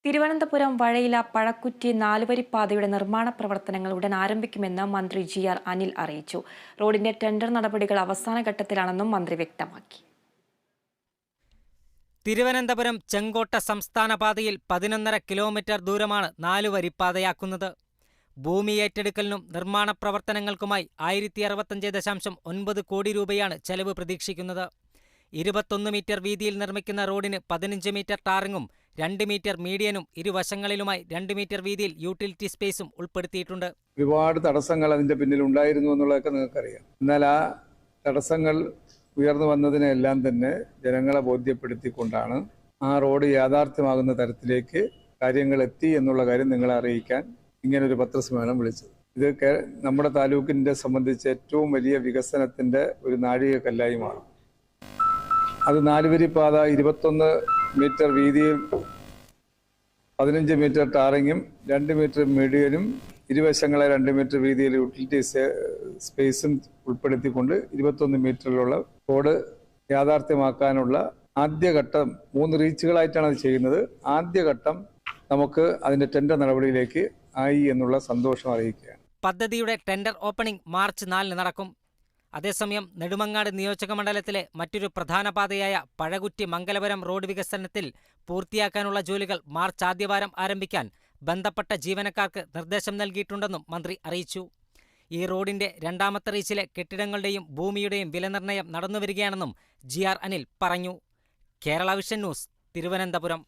തിരുവനന്തപുരം വഴയില പഴക്കുറ്റി നാലുവരിപ്പാതയുടെ നിർമ്മാണ പ്രവർത്തനങ്ങൾ ഉടൻ ആരംഭിക്കുമെന്ന് മന്ത്രി GR അനിൽ അറിയിച്ചു. റോഡിന്റെ ടെൻഡർ നടപടികൾ അവസാന ഘട്ടത്തിലാണെന്നും മന്ത്രി വ്യക്തമാക്കി. തിരുവനന്തപുരം ചെങ്കോട്ട സംസ്ഥാന പാതയിൽ 11.5 കിലോമീറ്റർ ദൂരമാണ് നാലുവരിപ്പാതയാക്കുന്നത്. ഭൂമി ഏറ്റെടുക്കലിനും നിർമ്മാണ പ്രവർത്തനങ്ങൾക്കുമായി 1065.9 കോടി രൂപയാണ് ചെലവ് പ്രതീക്ഷിക്കുന്നത്. 21 മീറ്റർ വീതിയിൽ നിർമ്മിക്കുന്ന റോഡിന് 15 മീറ്റർ ടാറിങ്ങും 2 മീറ്റർ മീഡിയനും ഇരുവശങ്ങളിലുമായി 2 മീറ്റർ വീതിയിൽ യൂട്ടിലിറ്റി സ്പേസും ഉൾപ്പെടുത്തിയിട്ടുണ്ട്. ഒരുപാട് തടസ്സങ്ങൾ അതിന്റെ പിന്നിൽ ഉണ്ടായിരുന്നു എന്നുള്ളതൊക്കെ നിങ്ങൾക്കറിയാം. എന്നാൽ ആ തടസ്സങ്ങൾ ഉയർന്നു വന്നതിനെല്ലാം തന്നെ ജനങ്ങളെ ബോധ്യപ്പെടുത്തിക്കൊണ്ടാണ് ആ റോഡ് യാഥാർത്ഥ്യമാകുന്ന തരത്തിലേക്ക് കാര്യങ്ങൾ എത്തി എന്നുള്ള കാര്യം നിങ്ങളെ അറിയിക്കാൻ ഇങ്ങനൊരു പത്രസമ്മേളനം വിളിച്ചത്. ഇത് നമ്മുടെ താലൂക്കിനെ സംബന്ധിച്ച് ഏറ്റവും വലിയ വികസനത്തിന്റെ ഒരു നാഴികക്കല്ലായി മാറും. അത് നാലുവരിപ്പാത 21 മീറ്റർ വീതിയിൽ 15 മീറ്റർ ടാറിങ്ങും 2 മീറ്റർ മീഡിയനും ഇരുവശങ്ങളെ 2 മീറ്റർ വീതിയിൽ യൂട്ടിലിറ്റി സ്പേസും ഉൾപ്പെടുത്തിക്കൊണ്ട് 21 മീറ്ററിലുള്ള റോഡ് യാഥാർത്ഥ്യമാക്കാനുള്ള ആദ്യഘട്ടം 3 റീച്ചുകളായിട്ടാണ് അത് ചെയ്യുന്നത്. ആദ്യഘട്ടം നമുക്ക് അതിന്റെ ടെൻഡർ നടപടിയിലേക്ക് ആയി എന്നുള്ള സന്തോഷം അറിയിക്കുകയാണ്. പദ്ധതിയുടെ ടെൻഡർ ഓപ്പണിംഗ് മാർച്ച് 4 നടക്കും. അതേസമയം നെടുമങ്ങാട് നിയോജക മണ്ഡലത്തിലെ മറ്റൊരു പ്രധാന പാതയായ പഴകുറ്റി മംഗലപുരം റോഡ് വികസനത്തിൽ പൂർത്തിയാക്കാനുള്ള ജോലികൾ മാർച്ച് ആദ്യവാരം ആരംഭിക്കാൻ ബന്ധപ്പെട്ട ജീവനക്കാർക്ക് നിർദ്ദേശം നൽകിയിട്ടുണ്ടെന്നും മന്ത്രി അറിയിച്ചു. ഈ റോഡിന്റെ രണ്ടാമത്തെ റീച്ചിലെ കെട്ടിടങ്ങളുടെയും ഭൂമിയുടെയും വിലനിർണ്ണയം നടന്നുവരികയാണെന്നും GR അനിൽ പറഞ്ഞു. Kerala vision news, Thiruvananthapuram.